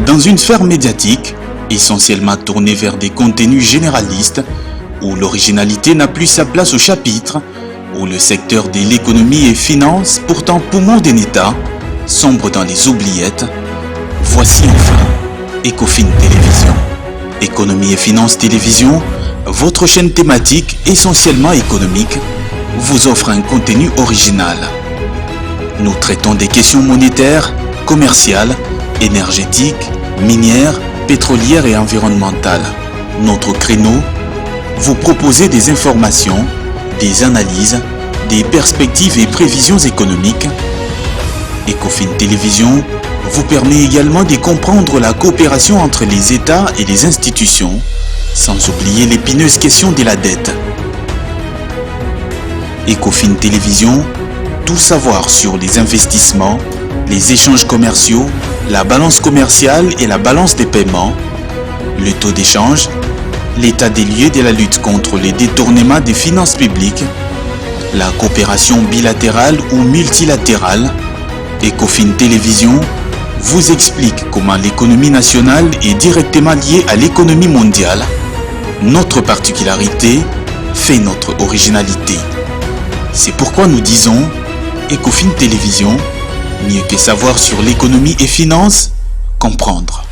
Dans une sphère médiatique, essentiellement tournée vers des contenus généralistes, où l'originalité n'a plus sa place au chapitre, où le secteur de l'économie et finance, pourtant poumon d'un État, sombre dans les oubliettes, voici enfin Ecofin Télévision. Économie et finance télévision, votre chaîne thématique essentiellement économique, vous offre un contenu original. Nous traitons des questions monétaires, commerciales, énergétiques, minières, pétrolières et environnementales. Notre créneau, vous proposer des informations, des analyses, des perspectives et prévisions économiques. Ecofin Télévision vous permet également de comprendre la coopération entre les États et les institutions, sans oublier l'épineuse question de la dette. Ecofin Télévision, tout savoir sur les investissements, les échanges commerciaux, la balance commerciale et la balance des paiements, le taux d'échange, l'état des lieux de la lutte contre les détournements des finances publiques, la coopération bilatérale ou multilatérale. Ecofin Télévision vous explique comment l'économie nationale est directement liée à l'économie mondiale. Notre particularité fait notre originalité. C'est pourquoi nous disons Ecofin Télévision, mieux que savoir sur l'économie et finance, comprendre.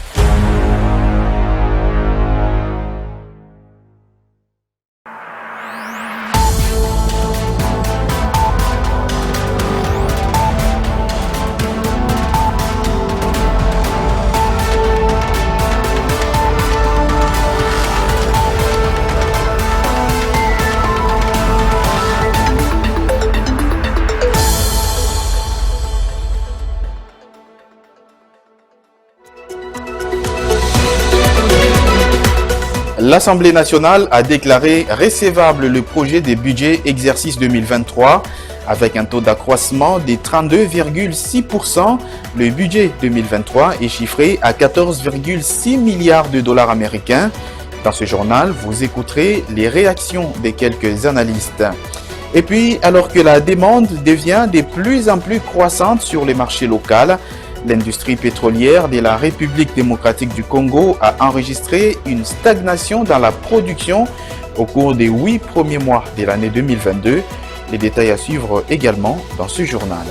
L'Assemblée nationale a déclaré recevable le projet de budget exercice 2023 avec un taux d'accroissement de 32,6%. Le budget 2023 est chiffré à 14,6 milliards de dollars américains. Dans ce journal, vous écouterez les réactions de quelques analystes. Et puis, alors que la demande devient de plus en plus croissante sur les marchés locaux, l'industrie pétrolière de la République démocratique du Congo a enregistré une stagnation dans la production au cours des 8 premiers mois de l'année 2022. Les détails à suivre également dans ce journal.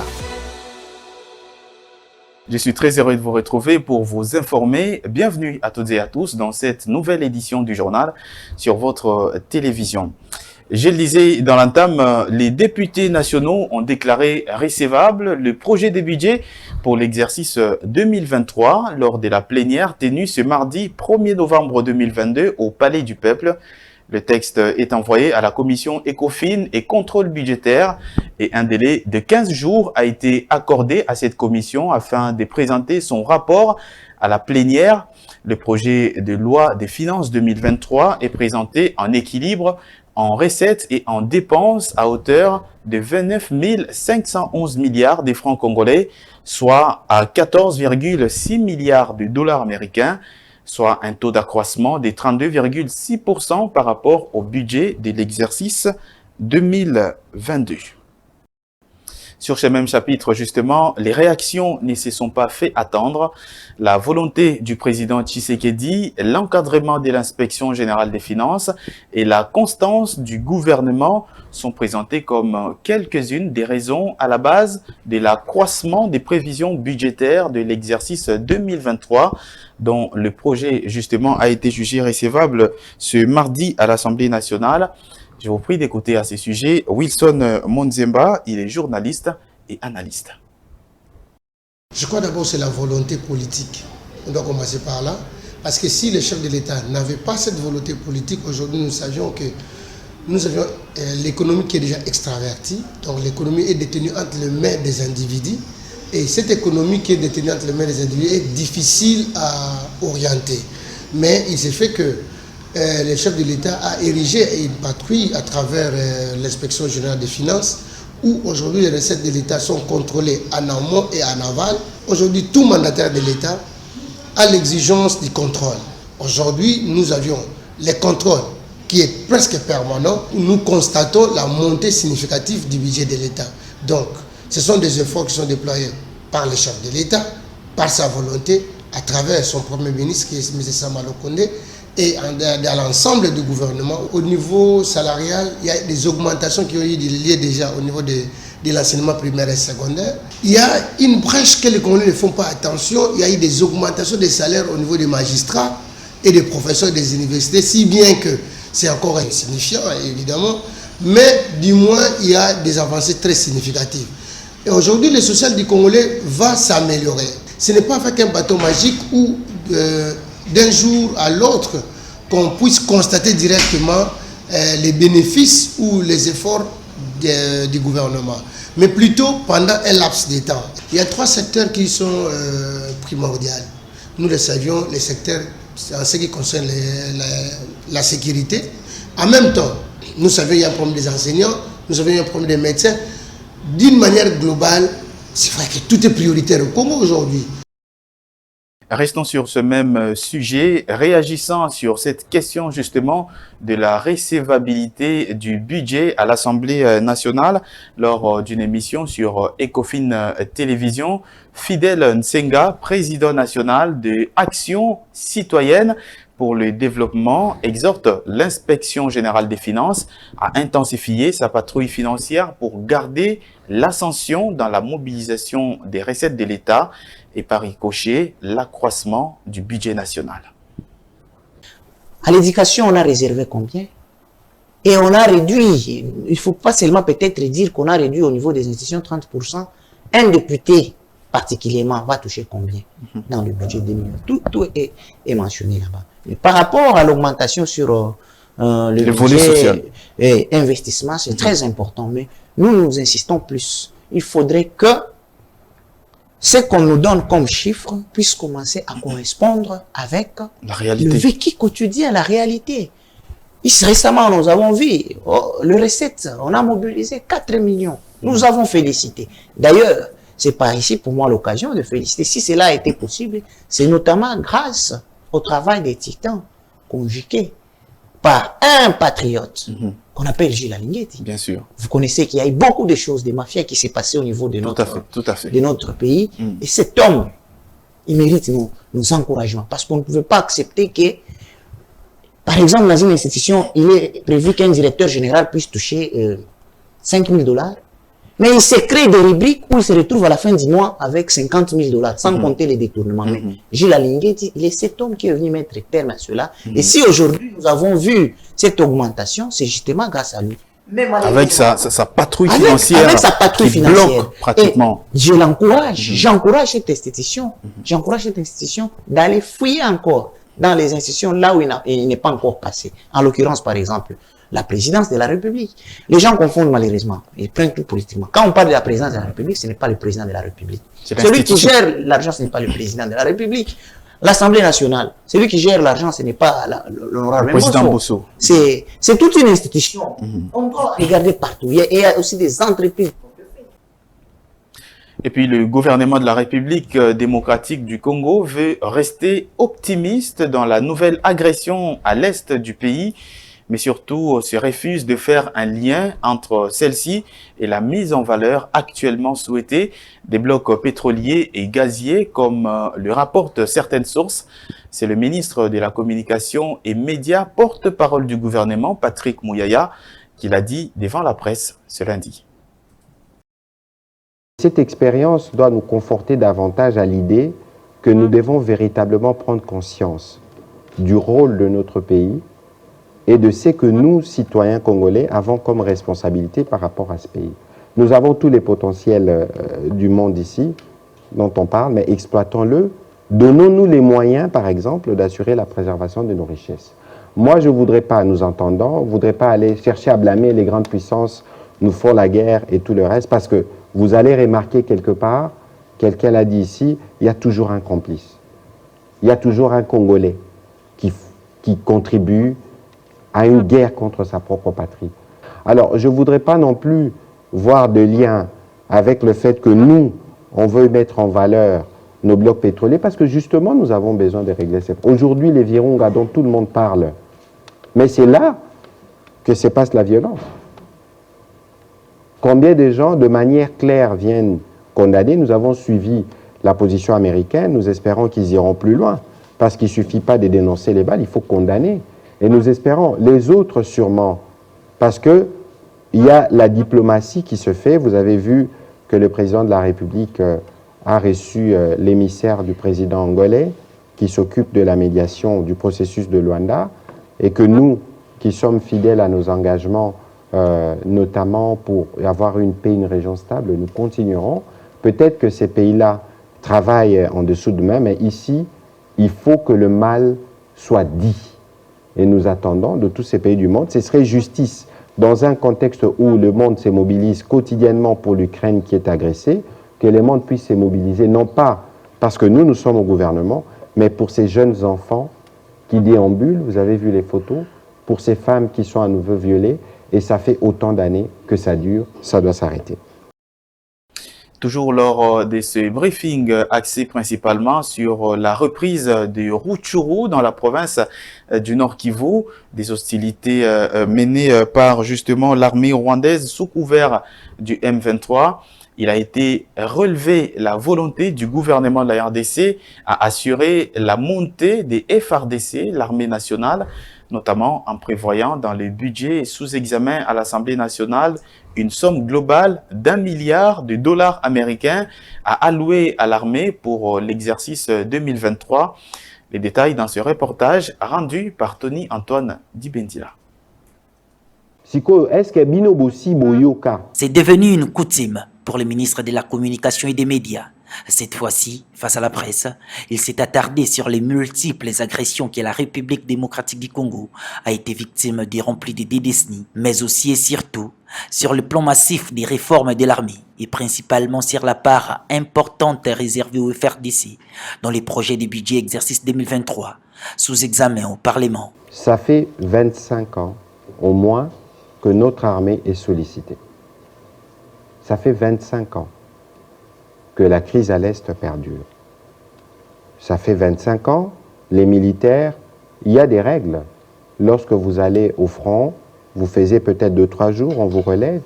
Je suis très heureux de vous retrouver pour vous informer. Bienvenue à toutes et à tous dans cette nouvelle édition du journal sur votre télévision. Je le disais dans l'entame, les députés nationaux ont déclaré recevable le projet de budget pour l'exercice 2023 lors de la plénière tenue ce mardi 1er novembre 2022 au Palais du Peuple. Le texte est envoyé à la commission Ecofin et contrôle budgétaire et un délai de 15 jours a été accordé à cette commission afin de présenter son rapport à la plénière. Le projet de loi des finances 2023 est présenté en équilibre en recettes et en dépenses à hauteur de 29 511 milliards de francs congolais, soit à 14,6 milliards de dollars américains, soit un taux d'accroissement de 32,6% par rapport au budget de l'exercice 2022. Sur ce même chapitre, justement, les réactions ne se sont pas fait attendre. La volonté du président Tshisekedi, l'encadrement de l'inspection générale des finances et la constance du gouvernement sont présentées comme quelques-unes des raisons à la base de l'accroissement des prévisions budgétaires de l'exercice 2023, dont le projet, justement, a été jugé recevable ce mardi à l'Assemblée nationale. Je vous prie d'écouter à ce sujet Wilson Monzemba, il est journaliste et analyste. Je crois d'abord que c'est la volonté politique. On doit commencer par là. Parce que si le chef de l'État n'avait pas cette volonté politique, aujourd'hui nous savions que nous avions l'économie qui est déjà extravertie. Donc l'économie est détenue entre les mains des individus. Et cette économie qui est détenue entre les mains des individus est difficile à orienter. Mais il s'est fait que le chef de l'État a érigé une patrouille à travers l'inspection générale des finances où aujourd'hui les recettes de l'État sont contrôlées en amont et en aval. Aujourd'hui, tout mandataire de l'État a l'exigence du contrôle. Aujourd'hui, nous avions les contrôles qui est presque permanent. Nous constatons la montée significative du budget de l'État. Donc, ce sont des efforts qui sont déployés par le chef de l'État, par sa volonté, à travers son Premier ministre, qui est M. Samalo Kondé, et dans l'ensemble du gouvernement. Au niveau salarial, il y a des augmentations qui ont eu lieu déjà au niveau de l'enseignement primaire et secondaire. Il y a une brèche que les Congolais ne font pas attention. Il y a eu des augmentations des salaires au niveau des magistrats et des professeurs des universités, si bien que c'est encore insignifiant, évidemment, mais du moins, il y a des avancées très significatives. Et aujourd'hui, le social du Congolais va s'améliorer. Ce n'est pas avec un bâton magique où d'un jour à l'autre, qu'on puisse constater directement les bénéfices ou les efforts du gouvernement, mais plutôt pendant un laps de temps. Il y a 3 secteurs qui sont primordiaux. Nous le savions, les secteurs en ce qui concerne la sécurité. En même temps, nous savions qu'il y a un problème des enseignants, nous savions qu'il y a un problème des médecins. D'une manière globale, c'est vrai que tout est prioritaire au Congo aujourd'hui. Restons sur ce même sujet, réagissant sur cette question justement de la recevabilité du budget à l'Assemblée nationale lors d'une émission sur Ecofin Télévision. Fidèle Nsenga, président national de Action citoyenne pour le développement, exhorte l'inspection générale des finances à intensifier sa patrouille financière pour garder l'ascension dans la mobilisation des recettes de l'État et par ricochet l'accroissement du budget national. À l'éducation, on a réservé combien? Et on a réduit, il ne faut pas seulement peut-être dire qu'on a réduit au niveau des institutions 30%. Un député particulièrement va toucher combien dans le budget 2000? Tout est mentionné là-bas. Par rapport à l'augmentation sur le volet social et investissement, c'est très important. Mais nous insistons plus. Il faudrait que ce qu'on nous donne comme chiffre puisse commencer à correspondre avec la réalité. Le vécu quotidien, la réalité. Récemment, nous avons vu le recette, on a mobilisé 4 millions. Nous avons félicité. D'ailleurs, c'est par ici pour moi l'occasion de féliciter. Si cela a été possible, c'est notamment grâce au travail des titans conjugués par un patriote qu'on appelle Gilles Alinguetti. Bien sûr. Vous connaissez qu'il y a eu beaucoup de choses, des mafias qui s'est passé au niveau de notre pays. Et cet homme, il mérite nos encouragements parce qu'on ne pouvait pas accepter que, par exemple, dans une institution, il est prévu qu'un directeur général puisse toucher 5 000 $. Mais il se crée des rubriques où il se retrouve à la fin du mois avec 50 000 $, sans compter les détournements. Mais Gilles Alinguetti, il est cet homme qui est venu mettre terme à cela. Et si aujourd'hui nous avons vu cette augmentation, c'est justement grâce à lui. Avec sa patrouille financière, avec sa patrouille financière, bloque pratiquement. Et je l'encourage, j'encourage cette institution, d'aller fouiller encore dans les institutions là où il n'est pas encore passé. En l'occurrence, par exemple, la présidence de la République. Les gens confondent malheureusement, ils prennent tout politiquement. Quand on parle de la présidence de la République, ce n'est pas le président de la République. Celui qui gère l'argent, ce n'est pas le président de la République. L'Assemblée nationale, celui qui gère l'argent, ce n'est pas l'honorable président Bosso. C'est toute une institution. On doit regarder partout. Il y a aussi des entreprises. Et puis le gouvernement de la République démocratique du Congo veut rester optimiste dans la nouvelle agression à l'est du pays, mais surtout se refuse de faire un lien entre celle-ci et la mise en valeur actuellement souhaitée des blocs pétroliers et gaziers, comme le rapportent certaines sources. C'est le ministre de la Communication et Médias, porte-parole du gouvernement, Patrick Mouyaya, qui l'a dit devant la presse ce lundi. Cette expérience doit nous conforter davantage à l'idée que nous devons véritablement prendre conscience du rôle de notre pays et de ce que nous, citoyens congolais, avons comme responsabilité par rapport à ce pays. Nous avons tous les potentiels du monde ici, dont on parle, mais exploitons-le. Donnons-nous les moyens, par exemple, d'assurer la préservation de nos richesses. Moi, je ne voudrais pas, nous entendons, je ne voudrais pas aller chercher à blâmer les grandes puissances, nous font la guerre et tout le reste, parce que vous allez remarquer quelque part, quelqu'un l'a dit ici, il y a toujours un complice. Il y a toujours un Congolais qui contribue à une guerre contre sa propre patrie. Alors, je ne voudrais pas non plus voir de lien avec le fait que nous, on veut mettre en valeur nos blocs pétroliers, parce que justement, nous avons besoin de régler ces problèmes. Aujourd'hui, les Virunga dont tout le monde parle, mais c'est là que se passe la violence. Combien de gens, de manière claire, viennent condamner? Nous avons suivi la position américaine, nous espérons qu'ils iront plus loin, parce qu'il ne suffit pas de dénoncer les balles, il faut condamner. Et nous espérons, les autres sûrement, parce qu'il y a la diplomatie qui se fait. Vous avez vu que le président de la République a reçu l'émissaire du président angolais, qui s'occupe de la médiation du processus de Luanda, et que nous, qui sommes fidèles à nos engagements, notamment pour avoir une paix, une région stable, nous continuerons. Peut-être que ces pays-là travaillent en dessous de main, mais ici, il faut que le mal soit dit. Et nous attendons de tous ces pays du monde. Ce serait justice, dans un contexte où le monde se mobilise quotidiennement pour l'Ukraine qui est agressée, que le monde puisse se mobiliser, non pas parce que nous sommes au gouvernement, mais pour ces jeunes enfants qui déambulent, vous avez vu les photos, pour ces femmes qui sont à nouveau violées, et ça fait autant d'années que ça dure, ça doit s'arrêter. Toujours lors de ce briefing axé principalement sur la reprise de Rutshuru dans la province du Nord Kivu, des hostilités menées par justement l'armée rwandaise sous couvert du M23. Il a été relevé la volonté du gouvernement de la RDC à assurer la montée des FARDC, l'armée nationale, notamment en prévoyant dans le budget sous examen à l'Assemblée nationale une somme globale d'1 milliard de dollars américains à allouer à l'armée pour l'exercice 2023. Les détails dans ce reportage rendu par Tony Antoine Dibendila. C'est devenu une coutume pour le ministre de la Communication et des Médias. Cette fois-ci, face à la presse, il s'est attardé sur les multiples agressions que la République démocratique du Congo a été victime durant plus de 2 décennies, mais aussi et surtout sur le plan massif des réformes de l'armée et principalement sur la part importante réservée au FARDC dans les projets de budget exercice 2023 sous examen au Parlement. Ça fait 25 ans au moins que notre armée est sollicitée. Ça fait 25 ans que la crise à l'Est perdure. Ça fait 25 ans, les militaires, il y a des règles. Lorsque vous allez au front, vous faisiez peut-être 2-3 jours, on vous relève.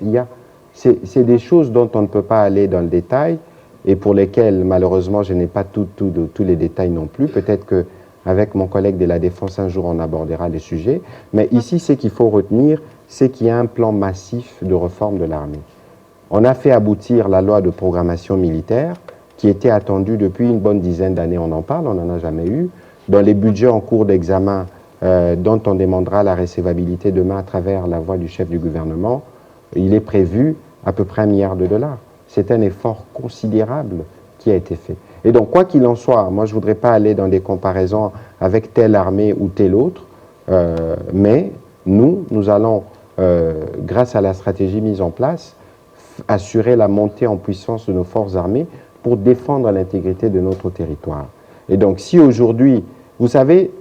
C'est des choses dont on ne peut pas aller dans le détail et pour lesquelles, malheureusement, je n'ai pas tous les détails non plus. Peut-être qu'avec mon collègue de la Défense, un jour, on abordera les sujets. Mais ici, ce qu'il faut retenir, c'est qu'il y a un plan massif de réforme de l'armée. On a fait aboutir la loi de programmation militaire qui était attendue depuis une bonne dizaine d'années. On en parle, on n'en a jamais eu. Dans les budgets en cours d'examen dont on demandera la recevabilité demain à travers la voix du chef du gouvernement, il est prévu à peu près $1 milliard. C'est un effort considérable qui a été fait. Et donc, quoi qu'il en soit, moi je ne voudrais pas aller dans des comparaisons avec telle armée ou telle autre, mais nous allons, grâce à la stratégie mise en place, assurer la montée en puissance de nos forces armées pour défendre l'intégrité de notre territoire. Et donc, si aujourd'hui, vous savez,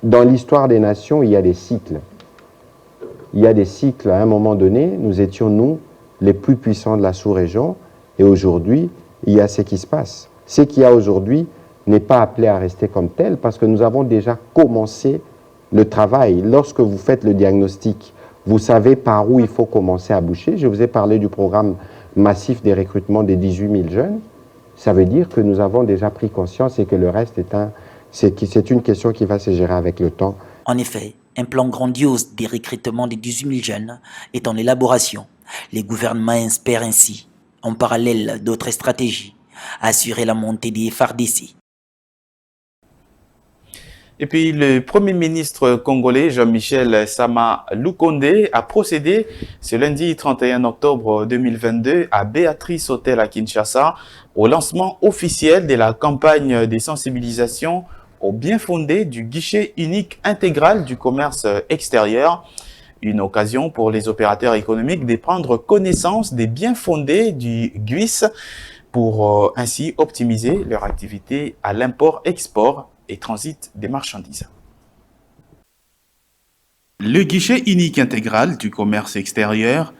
dans l'histoire des nations, il y a des cycles. Il y a des cycles, à un moment donné, nous étions, nous, les plus puissants de la sous-région, et aujourd'hui, il y a ce qui se passe. Ce qu'il y a aujourd'hui n'est pas appelé à rester comme tel, parce que nous avons déjà commencé le travail. Lorsque vous faites le diagnostic, vous savez par où il faut commencer à boucher. Je vous ai parlé du programme massif des recrutements des 18 000 jeunes. Ça veut dire que nous avons déjà pris conscience et que le reste c'est une question qui va se gérer avec le temps. En effet, un plan grandiose des recrutements des 18 000 jeunes est en élaboration. Les gouvernements espèrent ainsi, en parallèle d'autres stratégies, assurer la montée des FARDC. Et puis, le Premier ministre congolais, Jean-Michel Sama Lukonde, a procédé ce lundi 31 octobre 2022 à Béatrice Hotel à Kinshasa au lancement officiel de la campagne de sensibilisation au bien fondé du guichet unique intégral du commerce extérieur. Une occasion pour les opérateurs économiques de prendre connaissance des bien fondés du GUIS pour ainsi optimiser leur activité à l'import-export et transit des marchandises. Le guichet unique intégral du commerce extérieur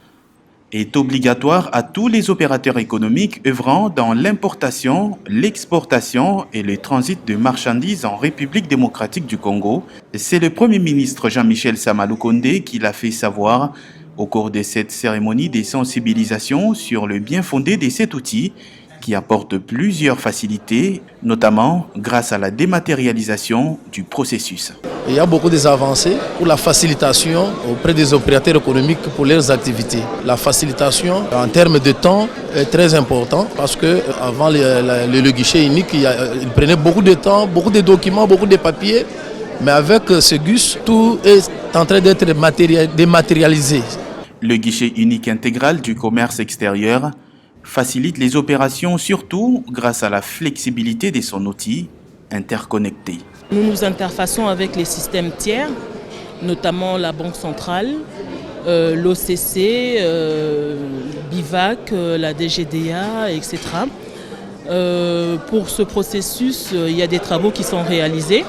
est obligatoire à tous les opérateurs économiques œuvrant dans l'importation, l'exportation et le transit de marchandises en République démocratique du Congo. C'est le Premier ministre Jean-Michel Sama Lukonde qui l'a fait savoir au cours de cette cérémonie de sensibilisation sur le bien fondé de cet outil qui apporte plusieurs facilités, notamment grâce à la dématérialisation du processus. Il y a beaucoup d'avancées pour la facilitation auprès des opérateurs économiques pour leurs activités. La facilitation en termes de temps est très important parce qu'avant le guichet unique, il prenait beaucoup de temps, beaucoup de documents, beaucoup de papiers. Mais avec ce GUS, tout est en train d'être dématérialisé. Le guichet unique intégral du commerce extérieur facilite les opérations surtout grâce à la flexibilité de son outil interconnecté. Nous nous interfaçons avec les systèmes tiers, notamment la Banque centrale, l'OCC, BIVAC, la DGDA, etc. Pour ce processus, il y a des travaux qui sont réalisés.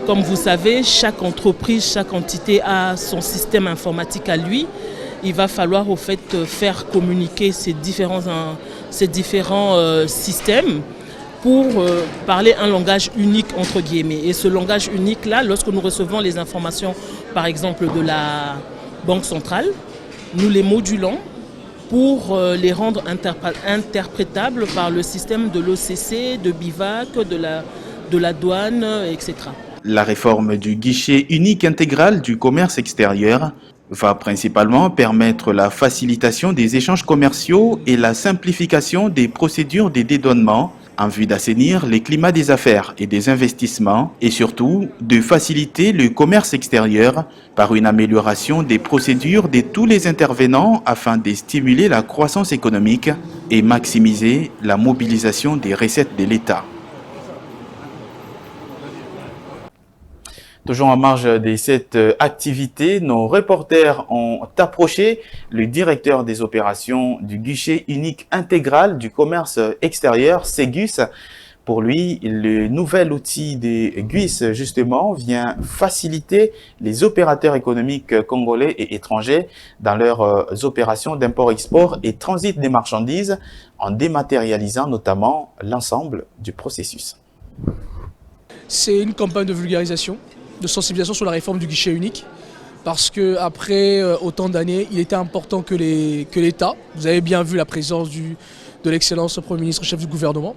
Comme vous savez, chaque entreprise, chaque entité a son système informatique à lui. Il va falloir au fait faire communiquer ces différents systèmes pour parler un langage unique entre guillemets. Et ce langage unique-là, lorsque nous recevons les informations, par exemple de la Banque centrale, nous les modulons pour les rendre interprétables par le système de l'OCC, de BIVAC, de la douane, etc. La réforme du guichet unique intégral du commerce extérieur va principalement permettre la facilitation des échanges commerciaux et la simplification des procédures de dédouanement en vue d'assainir les climats des affaires et des investissements et surtout de faciliter le commerce extérieur par une amélioration des procédures de tous les intervenants afin de stimuler la croissance économique et maximiser la mobilisation des recettes de l'État. Toujours en marge de cette activité, nos reporters ont approché le directeur des opérations du guichet unique intégral du commerce extérieur, Ségus. Pour lui, le nouvel outil des GUIS, justement, vient faciliter les opérateurs économiques congolais et étrangers dans leurs opérations d'import-export et transit des marchandises en dématérialisant notamment l'ensemble du processus. C'est une campagne de vulgarisation, de sensibilisation sur la réforme du guichet unique parce qu'après autant d'années, il était important que l'État, vous avez bien vu la présence de l'excellence Premier ministre, chef du gouvernement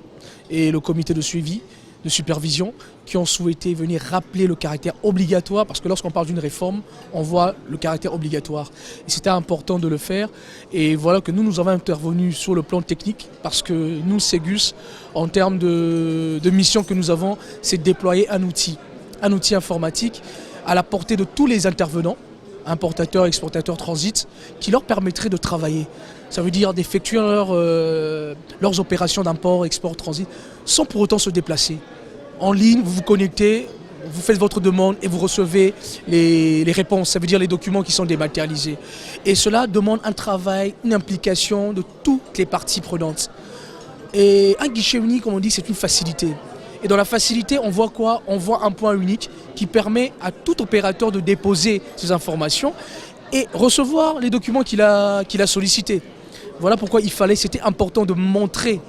et le comité de suivi, de supervision qui ont souhaité venir rappeler le caractère obligatoire parce que lorsqu'on parle d'une réforme, on voit le caractère obligatoire. Et c'était important de le faire et voilà que nous avons intervenu sur le plan technique parce que nous, Ségus, en termes de mission que nous avons, c'est de déployer un outil informatique à la portée de tous les intervenants, importateurs, exportateurs, transit, qui leur permettrait de travailler. Ça veut dire d'effectuer leurs opérations d'import, export, transit, sans pour autant se déplacer. En ligne, vous vous connectez, vous faites votre demande et vous recevez les réponses, ça veut dire les documents qui sont dématérialisés. Et cela demande un travail, une implication de toutes les parties prenantes. Et un guichet unique, comme on dit, c'est une facilité. Et dans la facilité, on voit quoi? On voit un point unique qui permet à tout opérateur de déposer ses informations et recevoir les documents qu'il a sollicités. Voilà pourquoi c'était important de montrer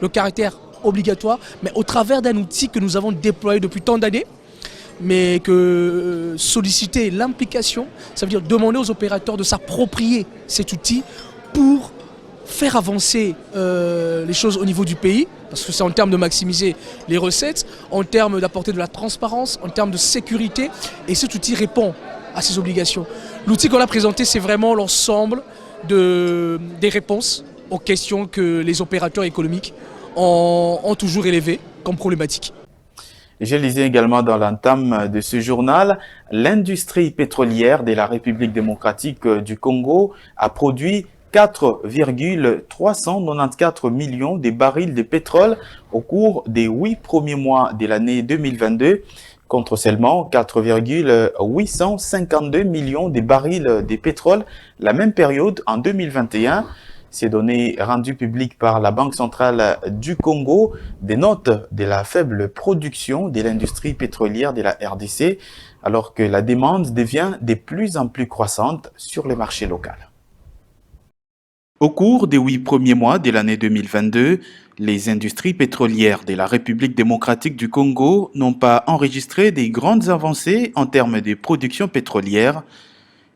le caractère obligatoire, mais au travers d'un outil que nous avons déployé depuis tant d'années, mais que solliciter l'implication, ça veut dire demander aux opérateurs de s'approprier cet outil pour faire avancer les choses au niveau du pays, parce que c'est en termes de maximiser les recettes, en termes d'apporter de la transparence, en termes de sécurité, et cet outil répond à ces obligations. L'outil qu'on a présenté, c'est vraiment l'ensemble des réponses aux questions que les opérateurs économiques ont toujours élevées comme problématiques. Je lisais également dans l'entame de ce journal, l'industrie pétrolière de la République démocratique du Congo a produit 4,394 millions de barils de pétrole au cours des 8 premiers mois de l'année 2022, contre seulement 4,852 millions de barils de pétrole la même période en 2021. Ces données rendues publiques par la Banque centrale du Congo dénotent de la faible production de l'industrie pétrolière de la RDC, alors que la demande devient de plus en plus croissante sur le marché local. Au cours des 8 premiers mois de l'année 2022, les industries pétrolières de la République démocratique du Congo n'ont pas enregistré des grandes avancées en termes de production pétrolière,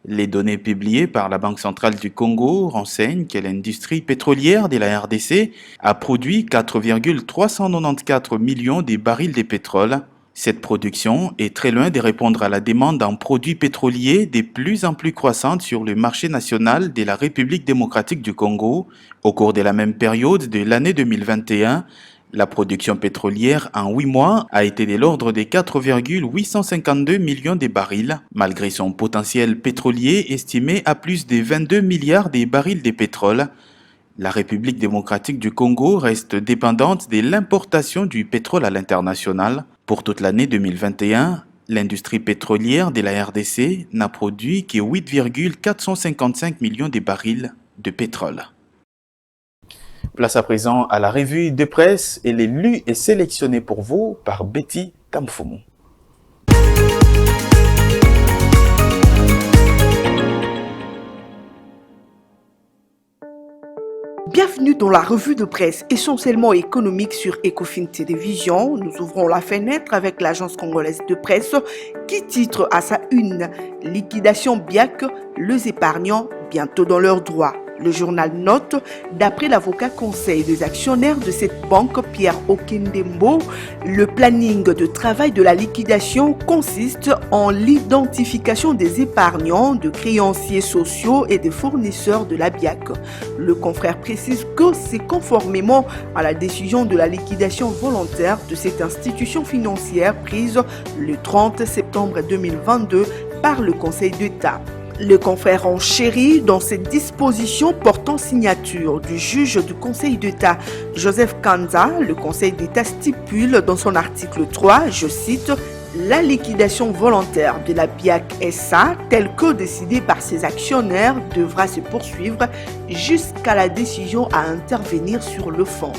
Les données publiées par la Banque centrale du Congo renseignent que l'industrie pétrolière de la RDC a produit 4,394 millions de barils de pétrole. Cette production est très loin de répondre à la demande en produits pétroliers de plus en plus croissante sur le marché national de la République démocratique du Congo. Au cours de la même période de l'année 2021, la production pétrolière en 8 mois a été de l'ordre de 4,852 millions de barils, malgré son potentiel pétrolier estimé à plus de 22 milliards de barils de pétrole. La République démocratique du Congo reste dépendante de l'importation du pétrole à l'international. Pour toute l'année 2021, l'industrie pétrolière de la RDC n'a produit que 8,455 millions de barils de pétrole. Place à présent à la revue de presse. Elle est lue et sélectionnée pour vous par Betty Tamfumu. Bienvenue dans la revue de presse essentiellement économique sur Ecofin Télévision. Nous ouvrons la fenêtre avec l'agence congolaise de presse qui titre à sa une « Liquidation BIAC, les épargnants bientôt dans leurs droits ». Le journal note, d'après l'avocat conseil des actionnaires de cette banque, Pierre Okendembo, le planning de travail de la liquidation consiste en l'identification des épargnants, de créanciers sociaux et des fournisseurs de la BIAC. Le confrère précise que c'est conformément à la décision de la liquidation volontaire de cette institution financière prise le 30 septembre 2022 par le Conseil d'État. Le confrère enchérit dans cette disposition portant signature du juge du Conseil d'État Joseph Kanza. Le Conseil d'État stipule dans son article 3, je cite, la liquidation volontaire de la BIAC SA, telle que décidée par ses actionnaires, devra se poursuivre jusqu'à la décision à intervenir sur le fond.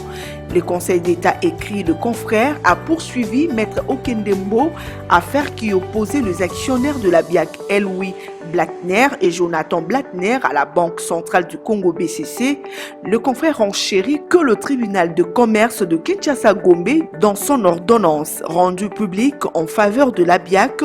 Le Conseil d'État écrit le confrère a poursuivi Maître Okendembo, affaire qui opposait les actionnaires de la BIAC Louis Blattner et Jonathan Blattner à la Banque centrale du Congo BCC. Le confrère enchérit que le tribunal de commerce de Kinshasa-Gombe, dans son ordonnance rendue publique en faveur de la BIAC,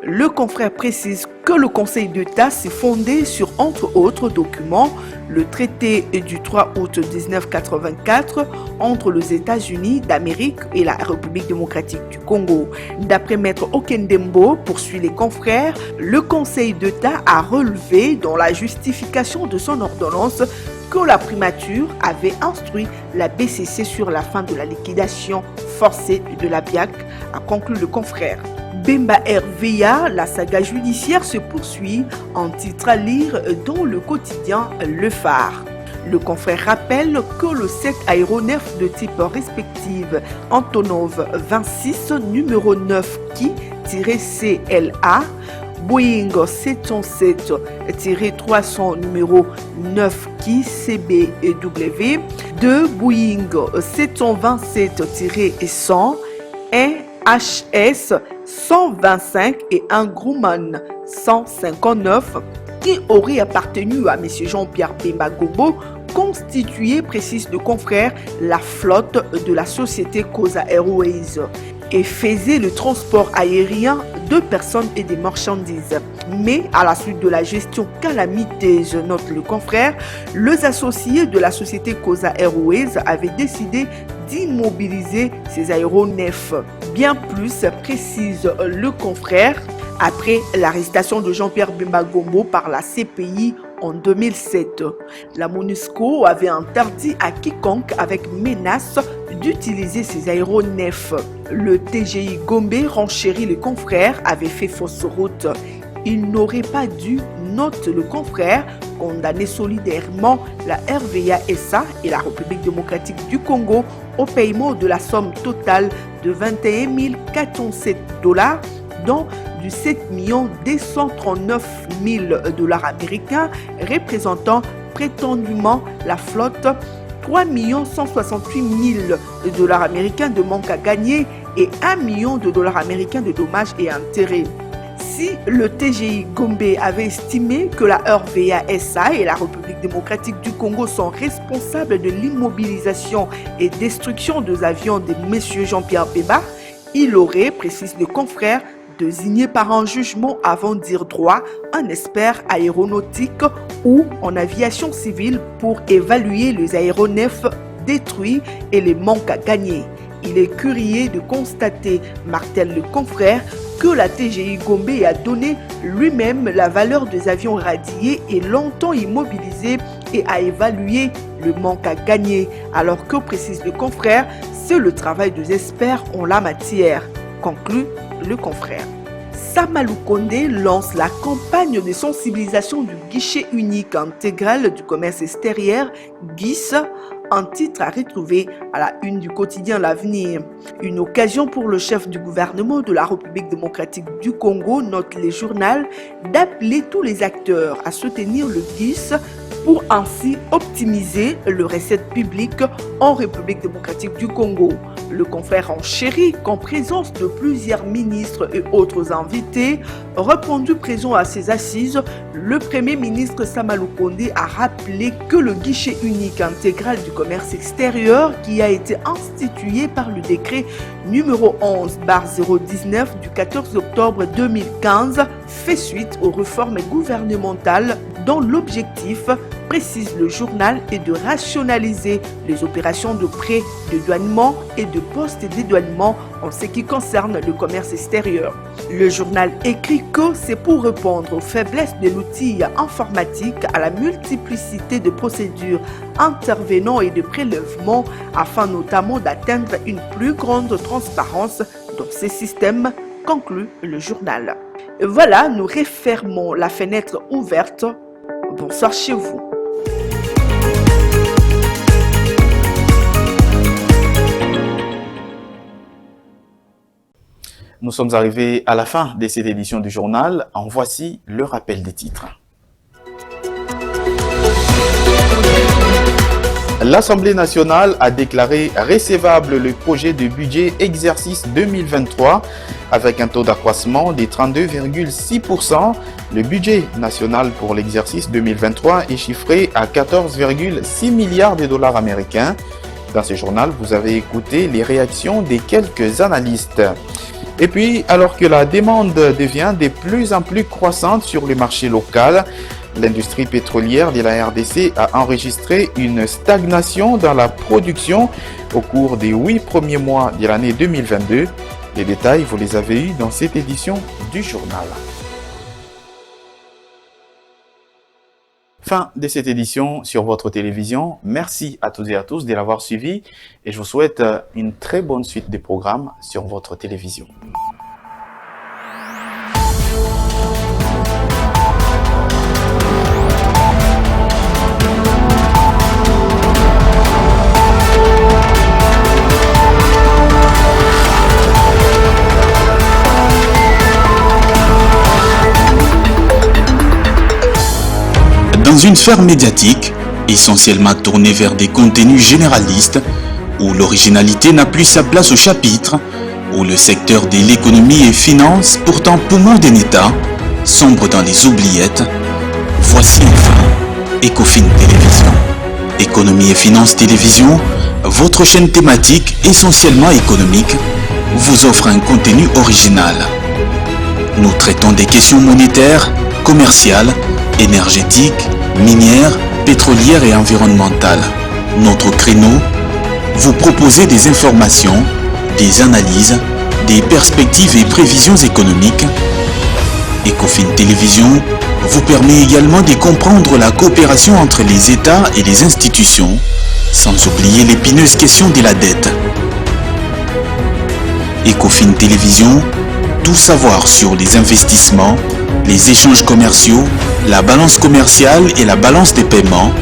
le confrère précise que le Conseil d'État s'est fondé sur, entre autres documents, le traité du 3 août 1984 entre les États-Unis d'Amérique et la République démocratique du Congo. D'après Maître Okendembo, poursuit les confrères, le Conseil d'État a relevé dans la justification de son ordonnance que la primature avait instruit la BCC sur la fin de la liquidation forcée de la BIAC, a conclu le confrère. Bemba RVA, la saga judiciaire se poursuit, en titre à lire dans le quotidien Le Phare. Le confrère rappelle que le 7 aéronefs de type respective Antonov 26 numéro 9 Ki-CLA, Boeing 707-300 numéro 9 Ki-CBW, 2 Boeing 727-100 et HS 125 et un Grumman 159 qui aurait appartenu à M. Jean-Pierre Bemba Gombo, constitué, précise le confrère, la flotte de la société Cosa Airways et faisait le transport aérien de personnes et des marchandises. Mais à la suite de la gestion calamiteuse, note le confrère, les associés de la société Cosa Airways avaient décidé d'immobiliser ces aéronefs. Bien plus, précise le confrère, après l'arrestation de Jean-Pierre Bemba Gombo par la CPI en 2007. La MONUSCO avait interdit à quiconque avec menace d'utiliser ces aéronefs. Le TGI Gombe, renchérit le confrère, avait fait fausse route. Il n'aurait pas dû, note le confrère, condamner solidairement la RVA SA et la République démocratique du Congo au paiement de la somme totale de 21 407 $, dont du 7 239 000 $ américains, représentant prétendument la flotte 3 168 000 $ américains de manque à gagner et 1 million de $ américains de dommages et intérêts. Si le TGI Gombe avait estimé que la RVA SA et la République démocratique du Congo sont responsables de l'immobilisation et destruction des avions de M. Jean-Pierre Bemba, il aurait, précise le confrère, désigné par un jugement avant dire droit, un expert aéronautique ou en aviation civile pour évaluer les aéronefs détruits et les manques à gagner. Il est curieux de constater, martèle le confrère, que la TGI Gombe a donné lui-même la valeur des avions radiés et longtemps immobilisés et a évalué le manque à gagner, alors que, précise le confrère, c'est le travail des experts en la matière, conclut le confrère. Samalou Kondé lance la campagne de sensibilisation du guichet unique intégral du commerce extérieur, GIS, un titre à retrouver à la une du quotidien L'Avenir. Une occasion pour le chef du gouvernement de la République démocratique du Congo, note le journal, d'appeler tous les acteurs à soutenir le GIS pour ainsi optimiser le recette publique en République démocratique du Congo. Le confrère enchéri qu'en présence de plusieurs ministres et autres invités, répondu présent à ces assises, le Premier ministre Samalou Kondé a rappelé que le guichet unique intégral du commerce extérieur qui a été institué par le décret numéro 11/019 du 14 octobre 2015 fait suite aux réformes gouvernementales dont l'objectif, précise le journal, est de rationaliser les opérations de prêt, de douanement et de post-dédouanement en ce qui concerne le commerce extérieur. Le journal écrit que c'est pour répondre aux faiblesses de l'outil informatique, à la multiplicité de procédures intervenant et de prélèvements, afin notamment d'atteindre une plus grande transparence dans ces systèmes, conclut le journal. Voilà, nous refermons la fenêtre ouverte. Bonsoir chez vous. Nous sommes arrivés à la fin de cette édition du journal. En voici le rappel des titres. L'Assemblée nationale a déclaré recevable le projet de budget exercice 2023 avec un taux d'accroissement de 32,6%. Le budget national pour l'exercice 2023 est chiffré à 14,6 milliards de dollars américains. Dans ce journal, vous avez écouté les réactions des quelques analystes. Et puis, alors que la demande devient de plus en plus croissante sur le marché local, l'industrie pétrolière de la RDC a enregistré une stagnation dans la production au cours des 8 premiers mois de l'année 2022. Les détails, vous les avez eus dans cette édition du journal. Fin de cette édition sur votre télévision. Merci à toutes et à tous de l'avoir suivi et je vous souhaite une très bonne suite des programmes sur votre télévision. Dans une sphère médiatique, essentiellement tournée vers des contenus généralistes, où l'originalité n'a plus sa place au chapitre, où le secteur de l'économie et finance, pourtant poumon d'un État, sombre dans les oubliettes, voici enfin Ecofin Télévision. Économie et finance télévision, votre chaîne thématique essentiellement économique, vous offre un contenu original. Nous traitons des questions monétaires, commerciales, énergétiques, minières, pétrolières et environnementales. Notre créneau, vous proposer des informations, des analyses, des perspectives et prévisions économiques. Ecofin Télévision vous permet également de comprendre la coopération entre les États et les institutions, sans oublier l'épineuse question de la dette. Ecofin Télévision, tout savoir sur les investissements, les échanges commerciaux, la balance commerciale et la balance des paiements,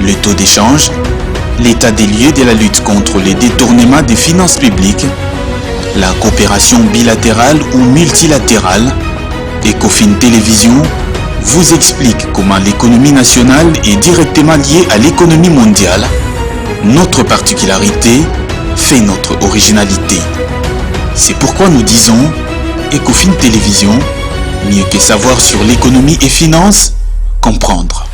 le taux d'échange, l'état des lieux de la lutte contre les détournements des finances publiques, la coopération bilatérale ou multilatérale. Ecofin Télévision vous explique comment l'économie nationale est directement liée à l'économie mondiale. Notre particularité fait notre originalité. C'est pourquoi nous disons Ecofin Télévision, mieux que savoir sur l'économie et finance, comprendre.